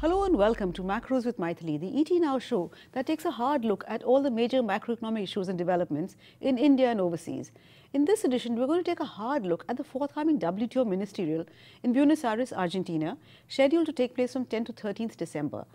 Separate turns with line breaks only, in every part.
Hello and welcome to Macros with Mythili, the ET Now show that takes a hard look at all the major macroeconomic issues and developments in India and overseas. In this edition, we're going to take a hard look at the forthcoming WTO ministerial in Buenos Aires, Argentina, scheduled to take place from 10th to 13th December.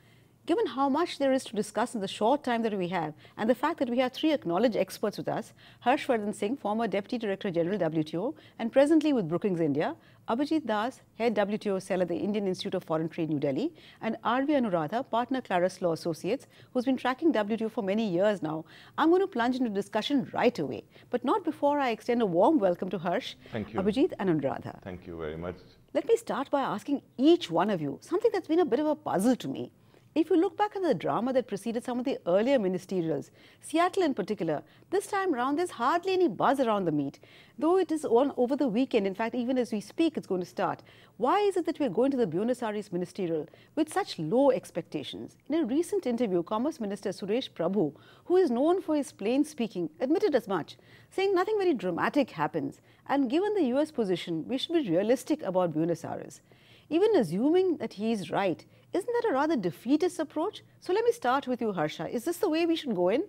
Given how much there is to discuss in the short time that we have, and the fact that we have three acknowledged experts with us, Harshvardhan Singh, former Deputy Director General WTO and presently with Brookings India, Abhijit Das, Head WTO Cell at the Indian Institute of Foreign Trade, New Delhi, and R.V. Anuradha, Partner Claris Law Associates, who's been tracking WTO for many years now. I'm going to plunge into discussion right away, but not before I extend a warm welcome to Harsh,
Thank you.
Abhijit and Anuradha.
Thank you very much.
Let me start by asking each one of you something that's been a bit of a puzzle to me. If you look back at the drama that preceded some of the earlier ministerials, Seattle in particular, this time around there's hardly any buzz around the meet, though it is on over the weekend. In fact, even as we speak, it's going to start. Why is it that we're going to the Buenos Aires ministerial with such low expectations? In a recent interview, Commerce Minister Suresh Prabhu, who is known for his plain speaking, admitted as much, saying nothing very dramatic happens. And given the US position, we should be realistic about Buenos Aires. Even assuming that he is right, isn't that a rather defeatist approach? So let me start with you, Harsha. Is this the way we should go in?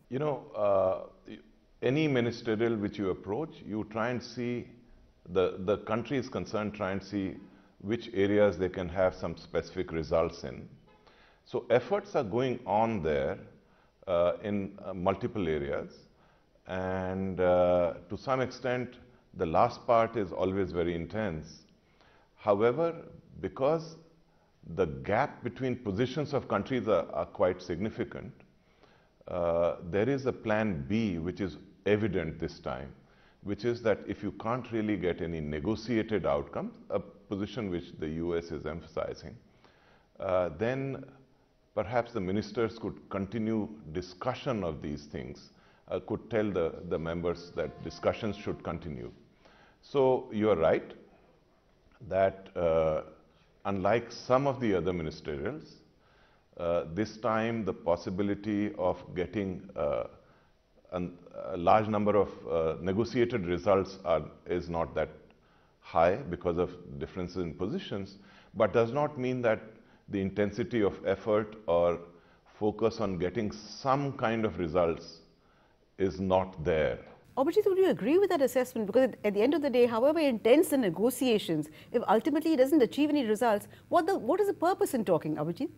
You know, any ministerial which you approach, you try and see, the country is concerned, try and see which areas they can have some specific results in. So efforts are going on there in multiple areas. And to some extent, the last part is always very intense. However, because the gap between positions of countries are quite significant, there is a plan B which is evident this time, which is that if you can't really get any negotiated outcomes, a position which the US is emphasizing, then perhaps the ministers could continue discussion of these things, could tell the members that discussions should continue. So you are right that unlike some of the other ministerials, this time the possibility of getting a large number of negotiated results is not that high because of differences in positions, but does not mean that the intensity of effort or focus on getting some kind of results is not there.
Abhijit, would you agree with that assessment? Because at the end of the day, however intense the negotiations, if ultimately it doesn't achieve any results, what is the purpose in talking, Abhijit?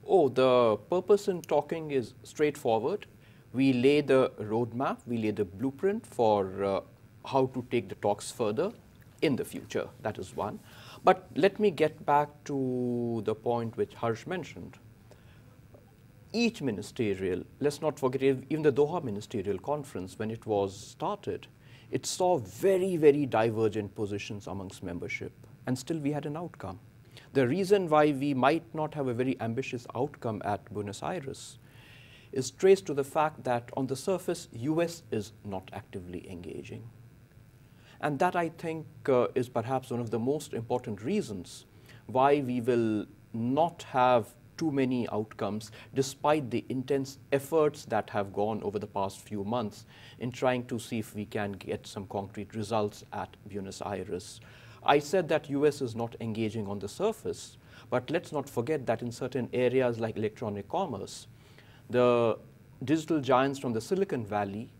Oh, the purpose in talking is straightforward. We lay the roadmap, we lay the blueprint for how to take the talks further in the future. That is one. But let me get back to the point which Harsh mentioned. Each ministerial, let's not forget, even the Doha Ministerial Conference, when it was started, it saw very, very divergent positions amongst membership, and still we had an outcome. The reason why we might not have a very ambitious outcome at Buenos Aires is traced to the fact that on the surface, US is not actively engaging. And that, I think, is perhaps one of the most important reasons why we will not have too many outcomes, despite the intense efforts that have gone over the past few months in trying to see if we can get some concrete results at Buenos Aires. I said that US is not engaging on the surface, but let's not forget that in certain areas like electronic commerce, the digital giants from the Silicon Valley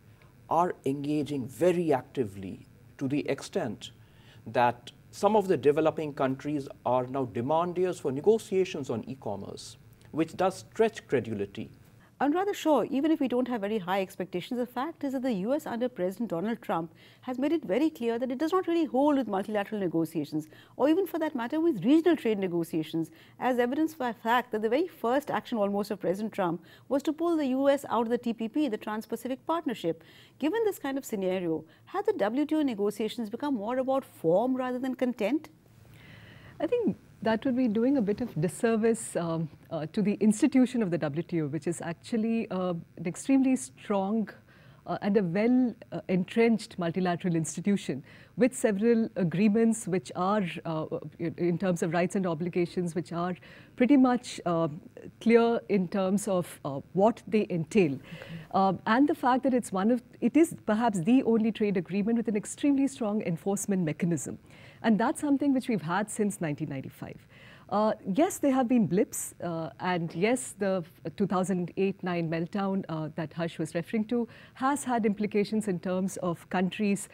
are engaging very actively to the extent that some of the developing countries are now demandiers for negotiations on e-commerce, which does stretch credulity.
I'm rather sure, even if we don't have very high expectations, the fact is that the US under President Donald Trump has made it very clear that it does not really hold with multilateral negotiations, or even for that matter with regional trade negotiations, as evidenced by the fact that the very first action almost of President Trump was to pull the US out of the TPP, the Trans-Pacific Partnership. Given this kind of scenario, have the WTO negotiations become more about form rather than content?
I think that would be doing a bit of disservice to the institution of the WTO, which is actually an extremely strong and a well-entrenched multilateral institution with several agreements which are, in terms of rights and obligations, which are pretty much clear in terms of what they entail. Okay. And the fact that it is perhaps the only trade agreement with an extremely strong enforcement mechanism. And that's something which we've had since 1995. Yes, there have been blips, and yes, the 2008-9 meltdown that Harsh was referring to has had implications in terms of countries'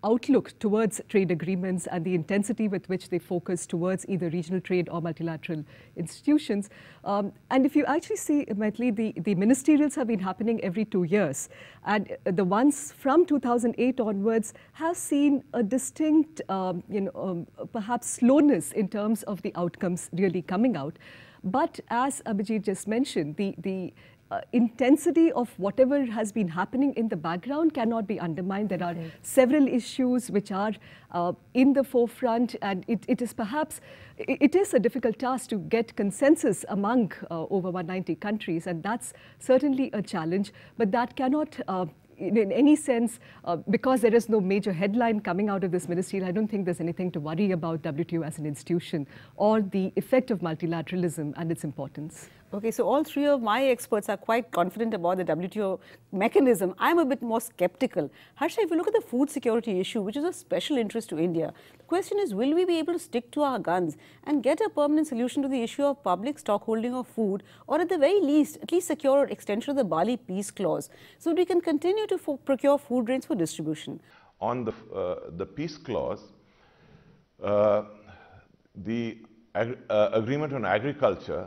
outlook towards trade agreements and the intensity with which they focus towards either regional trade or multilateral institutions. And if you actually see, Mythili, the ministerials have been happening every 2 years, and the ones from 2008 onwards have seen a distinct, perhaps slowness in terms of the outcomes really coming out. But as Abhijit just mentioned, the intensity of whatever has been happening in the background cannot be undermined. There are several issues which are in the forefront, and it is perhaps, it is a difficult task to get consensus among over 190 countries, and that's certainly a challenge, but that cannot in any sense, because there is no major headline coming out of this ministerial, I don't think there's anything to worry about WTO as an institution or the effect of multilateralism and its importance.
Okay, so all three of my experts are quite confident about the WTO mechanism. I'm a bit more skeptical. Harsha, if you look at the food security issue, which is of special interest to India, the question is, will we be able to stick to our guns and get a permanent solution to the issue of public stockholding of food, or at the very least, at least secure an extension of the Bali Peace Clause, so we can continue to procure food grains for distribution?
On the Peace Clause, the Agreement on Agriculture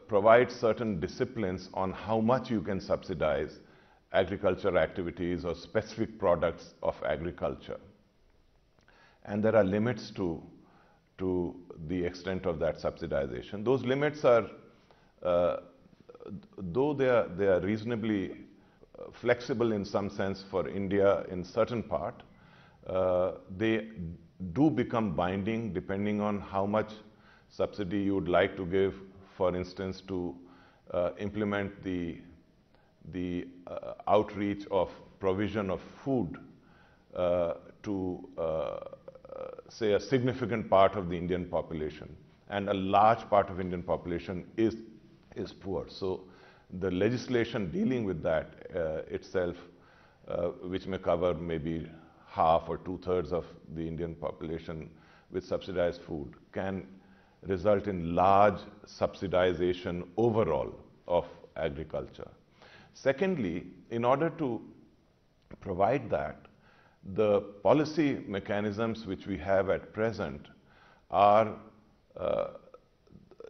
provides certain disciplines on how much you can subsidize agriculture activities or specific products of agriculture. And there are limits to the extent of that subsidization. Those limits are, though they are reasonably flexible in some sense for India in certain part, they do become binding depending on how much subsidy you would like to give, for instance, to implement the outreach of provision of food to, say, a significant part of the Indian population. And a large part of Indian population is poor. So the legislation dealing with that itself, which may cover maybe half or 2/3 of the Indian population with subsidized food, can result in large subsidization overall of agriculture. Secondly, in order to provide that, the policy mechanisms which we have at present are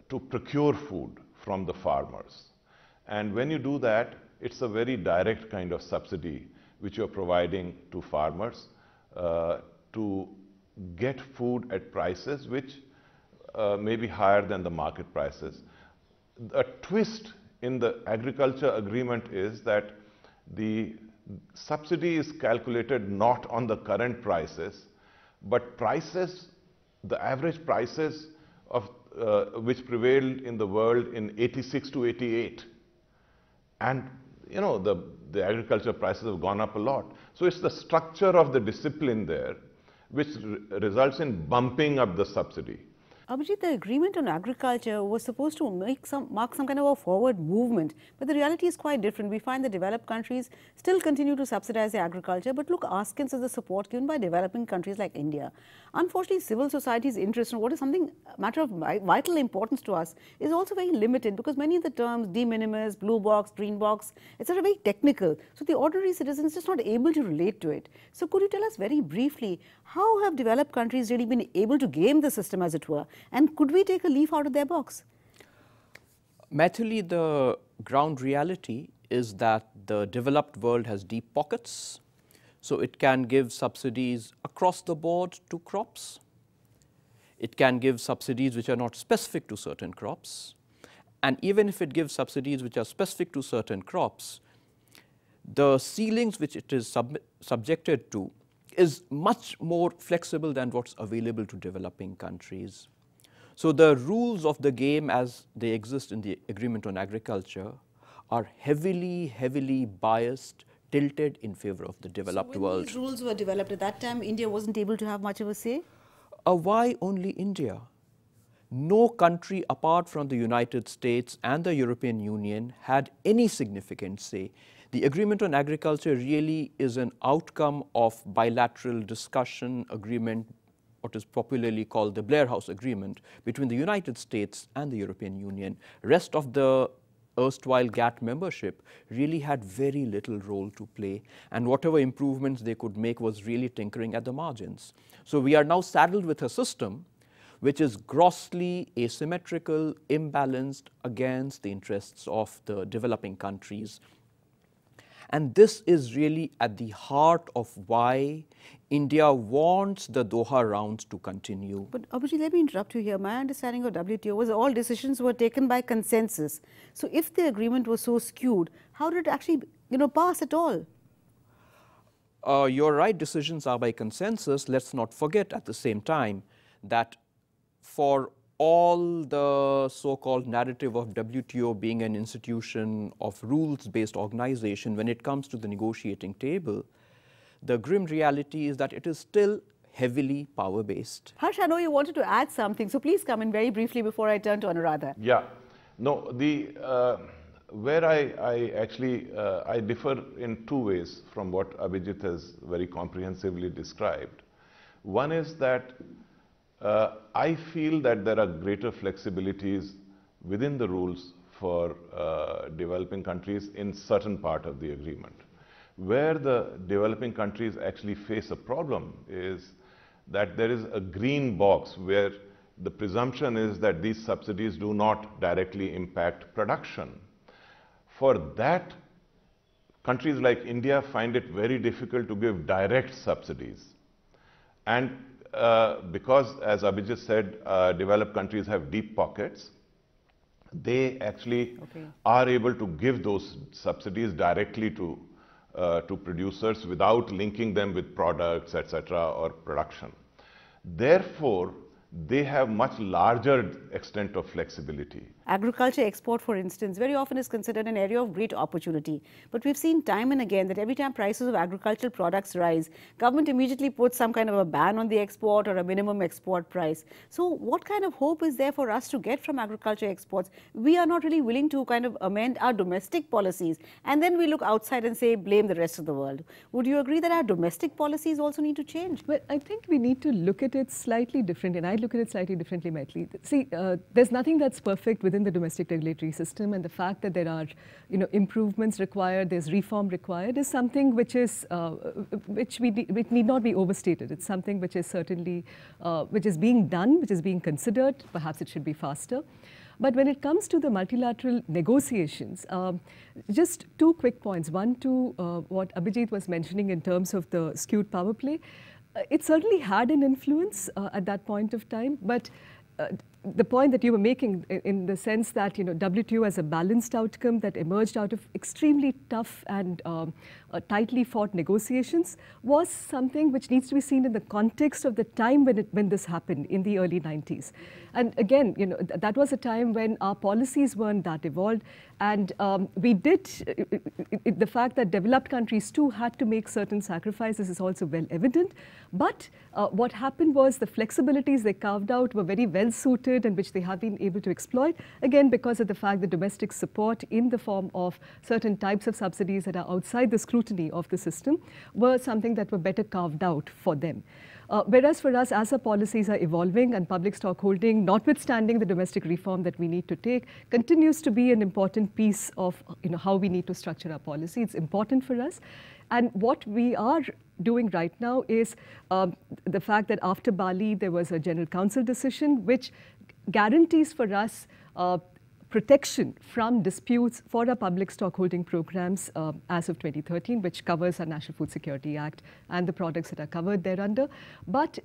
to procure food from the farmers. And when you do that, it's a very direct kind of subsidy which you're providing to farmers to get food at prices which may be higher than the market prices. A twist in the agriculture agreement is that the subsidy is calculated not on the current prices, but prices, the average prices of which prevailed in the world in 86 to 88. And you know, the agriculture prices have gone up a lot. So it's the structure of the discipline there which results in bumping up the subsidy.
Abhijit, the agreement on agriculture was supposed to mark some kind of a forward movement, but the reality is quite different. We find that developed countries still continue to subsidize their agriculture, but look askance at the support given by developing countries like India. Unfortunately, civil society's interest in what is something a matter of vital importance to us is also very limited, because many of the terms, de minimis, blue box, green box, etc., are very technical. So the ordinary citizen is just not able to relate to it. So could you tell us very briefly, how have developed countries really been able to game the system, as it were? And could we take a leaf out of their box?
Mythili, the ground reality is that the developed world has deep pockets, so it can give subsidies across the board to crops. It can give subsidies which are not specific to certain crops. And even if it gives subsidies which are specific to certain crops, the ceilings which it is subjected to is much more flexible than what's available to developing countries. So the rules of the game as they exist in the Agreement on Agriculture are heavily biased, tilted in favor of the developed world.
So when these rules were developed at that time, India wasn't able to have much of a say?
Why only India? No country apart from the United States and the European Union had any significant say. The Agreement on Agriculture really is an outcome of bilateral discussion, agreement what is popularly called the Blair House Agreement between the United States and the European Union. Rest of the erstwhile GATT membership really had very little role to play, and whatever improvements they could make was really tinkering at the margins. So we are now saddled with a system which is grossly asymmetrical, imbalanced against the interests of the developing countries. And this is really at the heart of why India wants the Doha rounds to continue.
But Abhijit, let me interrupt you here. My understanding of WTO was all decisions were taken by consensus. So if the agreement was so skewed, how did it actually, pass at all?
You're right, decisions are by consensus. Let's not forget at the same time that for all the so-called narrative of WTO being an institution of rules-based organization, when it comes to the negotiating table, the grim reality is that it is still heavily power-based.
Harsh, I know you wanted to add something, so please come in very briefly before I turn to Anuradha.
Yeah, no, where I actually differ in two ways from what Abhijit has very comprehensively described. One is that I feel that there are greater flexibilities within the rules for developing countries in certain part of the agreement. Where the developing countries actually face a problem is that there is a green box where the presumption is that these subsidies do not directly impact production. For that, countries like India find it very difficult to give direct subsidies. And because, as Abhijit said, developed countries have deep pockets, they actually are able to give those subsidies directly to producers without linking them with products, etc., or production. Therefore, they have much larger extent of flexibility.
Agriculture export, for instance, very often is considered an area of great opportunity. But we've seen time and again that every time prices of agricultural products rise, government immediately puts some kind of a ban on the export or a minimum export price. So what kind of hope is there for us to get from agriculture exports? We are not really willing to kind of amend our domestic policies, and then we look outside and say blame the rest of the world. Would you agree that our domestic policies also need to change?
Well, I think we need to look at it slightly different, and I look at it slightly differently, Mythili. See, there's nothing that's perfect within the domestic regulatory system, and the fact that there are, improvements required, there's reform required, is something which is which need not be overstated. It's something which is certainly which is being done, which is being considered. Perhaps it should be faster. But when it comes to the multilateral negotiations, just two quick points. One to what Abhijit was mentioning in terms of the skewed power play. It certainly had an influence at that point of time, but the point that you were making in the sense that, WTO as a balanced outcome that emerged out of extremely tough and tightly fought negotiations was something which needs to be seen in the context of the time when this happened in the early 90s. And again, that was a time when our policies weren't that evolved, and we did, the fact that developed countries too had to make certain sacrifices is also well evident. But what happened was the flexibilities they carved out were very well suited, and which they have been able to exploit, again because of the fact that domestic support in the form of certain types of subsidies that are outside the scrutiny of the system were something that were better carved out for them. Whereas for us, as our policies are evolving and public stockholding, notwithstanding the domestic reform that we need to take, continues to be an important piece of how we need to structure our policy. It's important for us. And what we are doing right now is the fact that after Bali, there was a General Council decision which guarantees for us protection from disputes for our public stockholding programs as of 2013, which covers our National Food Security Act and the products that are covered thereunder. But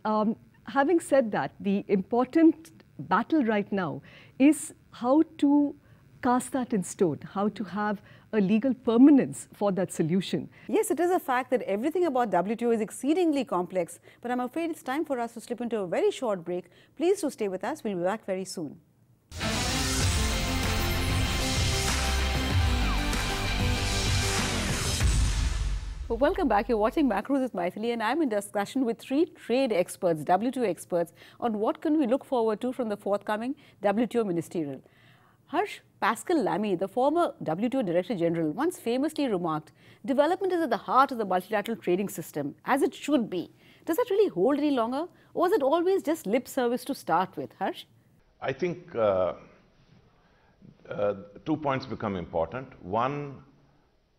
having said that, the important battle right now is how to cast that in stone, how to have a legal permanence for that solution.
Yes, it is a fact that everything about WTO is exceedingly complex, but I'm afraid it's time for us to slip into a very short break. Please do stay with us. We'll be back very soon. Well, welcome back. You're watching Macros with Mythili, and I'm in discussion with three trade experts, WTO experts, on what can we look forward to from the forthcoming WTO ministerial. Harsh, Pascal Lamy, the former WTO Director General, once famously remarked, development is at the heart of the multilateral trading system, as it should be. Does that really hold any longer, or was it always just lip service to start with, Harsh?
I think 2 points become important. One,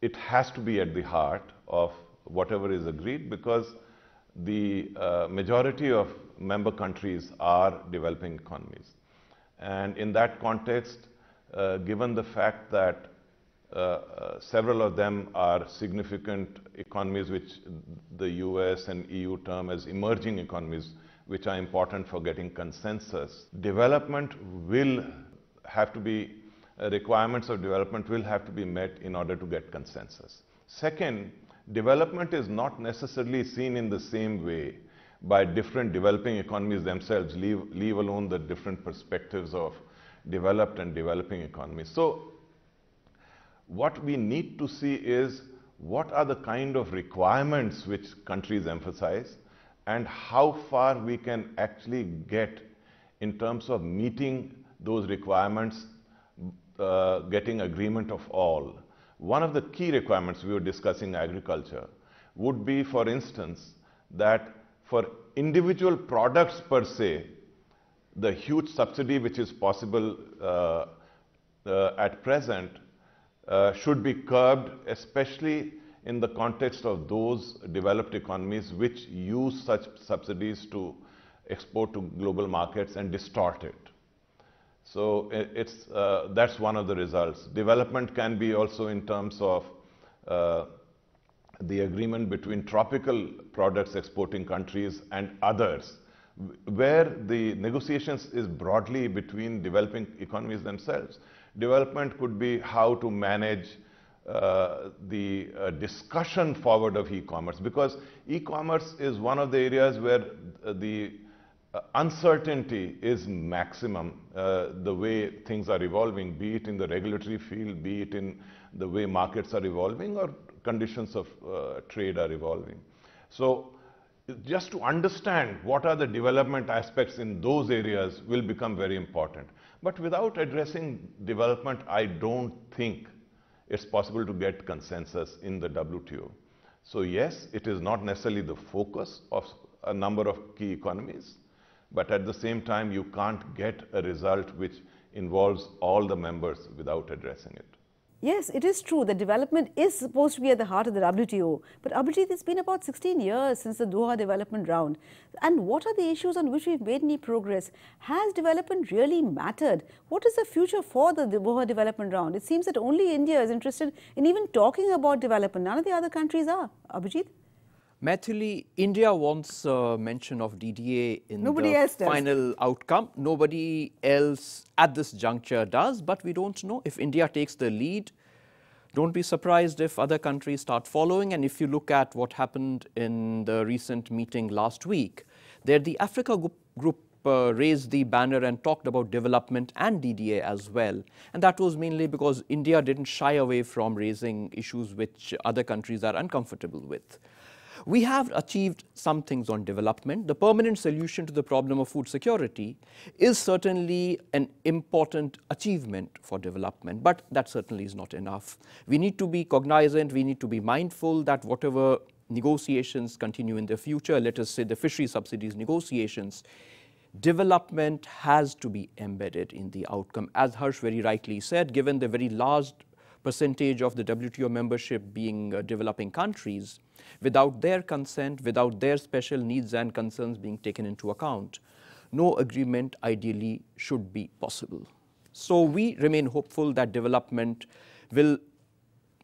it has to be at the heart of whatever is agreed, because the majority of member countries are developing economies. And in that context, given the fact that several of them are significant economies which the US and EU term as emerging economies, which are important for getting consensus, development will have to be, requirements of development will have to be met in order to get consensus. Second, development is not necessarily seen in the same way by different developing economies themselves, leave alone the different perspectives of developed and developing economies. So what we need to see is what are the kind of requirements which countries emphasize and how far we can actually get in terms of meeting those requirements, getting agreement of all. One of the key requirements, we were discussing agriculture, would be, for instance, that for individual products per se, the huge subsidy which is possible at present should be curbed, especially in the context of those developed economies which use such subsidies to export to global markets and distort it. So that's one of the results. Development can be also in terms of the agreement between tropical products exporting countries and others, where the negotiations is broadly between developing economies themselves. Development could be how to manage the discussion forward of e-commerce, because e-commerce is one of the areas where the uncertainty is maximum, the way things are evolving, be it in the regulatory field, be it in the way markets are evolving or conditions of trade are evolving. So just to understand what are the development aspects in those areas will become very important. But without addressing development, I don't think it's possible to get consensus in the WTO. So yes, it is not necessarily the focus of a number of key economies, but at the same time, you can't get a result which involves all the members without addressing it.
Yes, it is true that development is supposed to be at the heart of the WTO. But Abhijit, it's been about 16 years since the Doha development round. And what are the issues on which we've made any progress? Has development really mattered? What is the future for the Doha development round? It seems that only India is interested in even talking about development. None of the other countries are. Abhijit?
Mythili, India wants mention of DDA in the final outcome. Nobody else at this juncture does, but we don't know. If India takes the lead, don't be surprised if other countries start following. And if you look at what happened in the recent meeting last week, there the Africa group raised the banner and talked about development and DDA as well. And that was mainly because India didn't shy away from raising issues which other countries are uncomfortable with. We have achieved some things on development. The permanent solution to the problem of food security is certainly an important achievement for development, but that certainly is not enough. We need to be cognizant, we need to be mindful that whatever negotiations continue in the future, let us say the fishery subsidies negotiations, development has to be embedded in the outcome. As Harsh very rightly said, given the very large percentage of the WTO membership being developing countries, without their consent, without their special needs and concerns being taken into account, no agreement ideally should be possible. So we remain hopeful that development will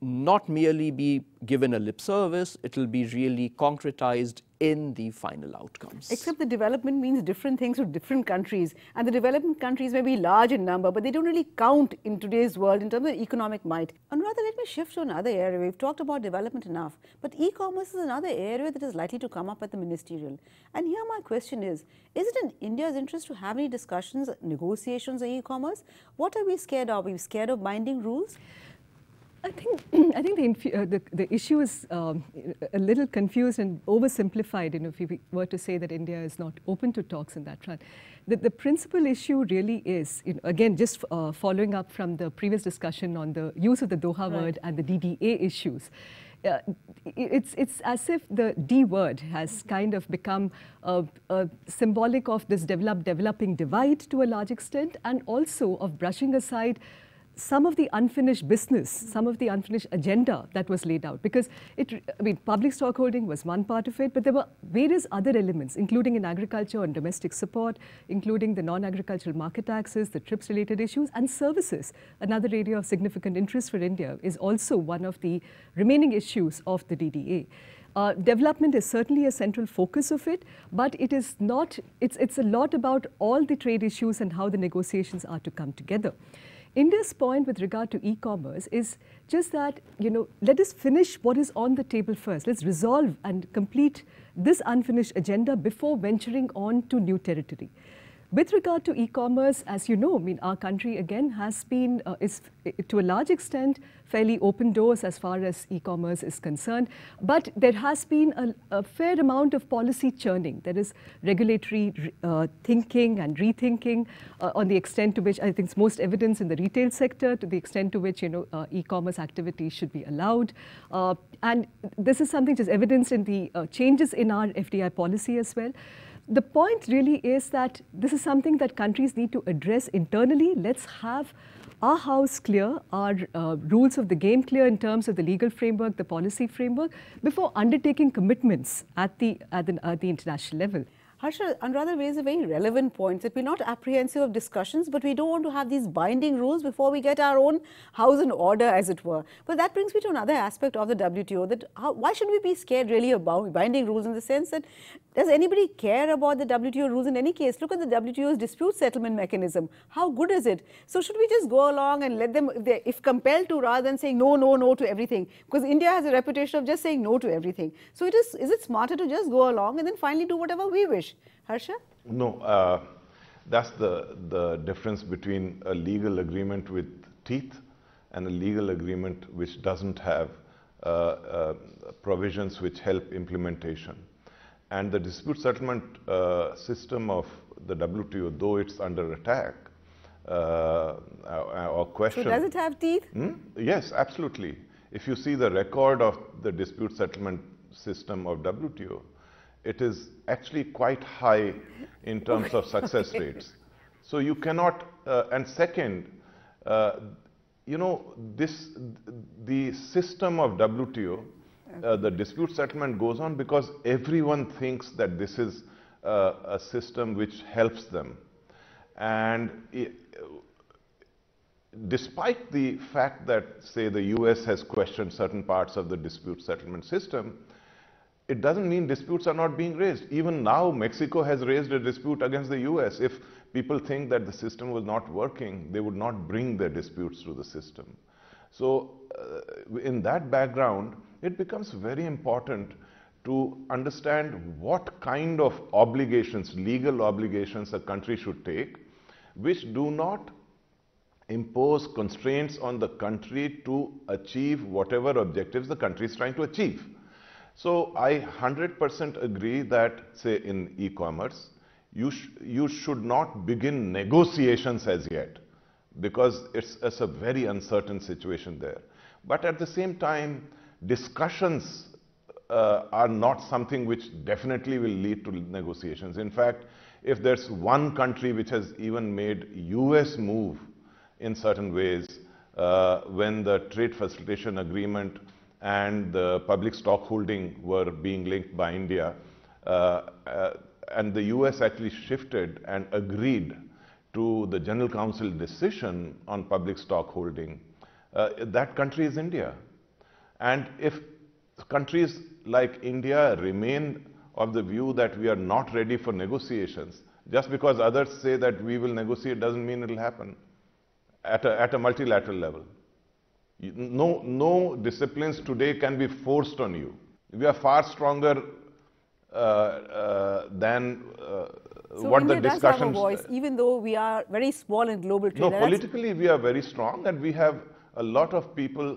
not merely be given a lip service, it will be really concretized in the final outcomes.
Except the development means different things to different countries, and the developing countries may be large in number, but they don't really count in today's world in terms of economic might. And rather, let me shift to another area. We've talked about development enough, but e-commerce is another area that is likely to come up at the ministerial. And here my question is it in India's interest to have any discussions, negotiations on e-commerce? What are we scared of? Are we scared of binding rules?
I think the issue is a little confused and oversimplified. If we were to say that India is not open to talks in that front, the principal issue really is, again, just following up from the previous discussion on the use of the Doha word and the DDA issues. It's as if the D word has kind of become symbolic of this developing divide to a large extent, and also of brushing aside some of the unfinished business, some of the unfinished agenda that was laid out. Because public stockholding was one part of it, but there were various other elements, including in agriculture and domestic support, including the non-agricultural market access, the TRIPS-related issues, and services. Another area of significant interest for India is also one of the remaining issues of the DDA. Development is certainly a central focus of it, but it is not, it's a lot about all the trade issues and how the negotiations are to come together. India's point with regard to e-commerce is just that, let us finish what is on the table first. Let's resolve and complete this unfinished agenda before venturing on to new territory. With regard to e-commerce, as you know, our country again has been, is to a large extent, fairly open doors as far as e-commerce is concerned. But there has been a fair amount of policy churning. There is regulatory thinking and rethinking on the extent to which I think it's most evidence in the retail sector, to the extent to which e-commerce activities should be allowed. And this is something which is evidenced in the changes in our FDI policy as well. The point really is that this is something that countries need to address internally. Let's have our house clear, our rules of the game clear in terms of the legal framework, the policy framework, before undertaking commitments at the international level.
Harsha, Anuradha raised a very relevant point that we're not apprehensive of discussions, but we don't want to have these binding rules before we get our own house in order, as it were. But that brings me to another aspect of the WTO, that why should we be scared really about binding rules, in the sense that does anybody care about the WTO rules in any case? Look at the WTO's dispute settlement mechanism. How good is it? So should we just go along and let them, if compelled to, rather than saying no, no, no to everything? Because India has a reputation of just saying no to everything. So is it smarter to just go along and then finally do whatever we wish? Harsha?
No, that's the difference between a legal agreement with teeth and a legal agreement which doesn't have provisions which help implementation. And the dispute settlement system of the WTO, though it's under attack or question.
So does it have teeth?
Yes, absolutely. If you see the record of the dispute settlement system of WTO, it is actually quite high in terms of success rates. So you cannot, and second, the system of WTO, the dispute settlement goes on because everyone thinks that this is a system which helps them. And despite the fact that, say, the US has questioned certain parts of the dispute settlement system, it doesn't mean disputes are not being raised. Even now, Mexico has raised a dispute against the US. If people think that the system was not working, they would not bring their disputes to the system. So in that background, it becomes very important to understand what kind of obligations, legal obligations, a country should take, which do not impose constraints on the country to achieve whatever objectives the country is trying to achieve. So I 100% agree that, say, in e-commerce, you should not begin negotiations as yet, because it's a very uncertain situation there. But at the same time, discussions are not something which definitely will lead to negotiations. In fact, if there's one country which has even made US move in certain ways, when the trade facilitation agreement and the public stockholding were being linked by India, and the US actually shifted and agreed to the General Council decision on public stockholding, that country is India. And if countries like India remain of the view that we are not ready for negotiations, just because others say that we will negotiate doesn't mean it will happen at a multilateral level. No disciplines today can be forced on you. We are far stronger than what the discussions... So India does have a
voice, even though we are very small in global trade.
No, politically we are very strong, and we have a lot of people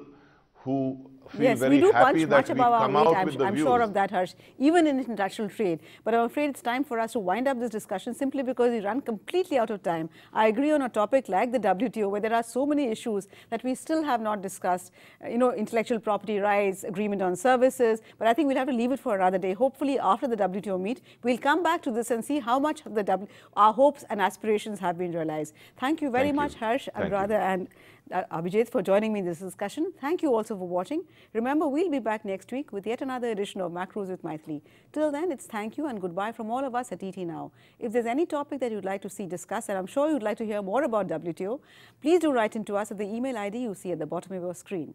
who feel
Yes,
very
we do
happy
punch
that
much
we
above our
come
weight,
out with the
I'm
views.
sure of that, Harsh, even in international trade. But I'm afraid it's time for us to wind up this discussion simply because we run completely out of time. I agree on a topic like the WTO, where there are so many issues that we still have not discussed, intellectual property rights, agreement on services, but I think we'll have to leave it for another day. Hopefully after the WTO meet, we'll come back to this and see how much of our hopes and aspirations have been realized. Thank you very much, Harsh, Anuradha, and Abhijit, for joining me in this discussion. Thank you also for watching. Remember, we'll be back next week with yet another edition of Macros with Mythili. Till then, it's thank you and goodbye from all of us at ET Now. If there's any topic that you'd like to see discussed, and I'm sure you'd like to hear more about WTO, please do write into us at the email ID you see at the bottom of your screen.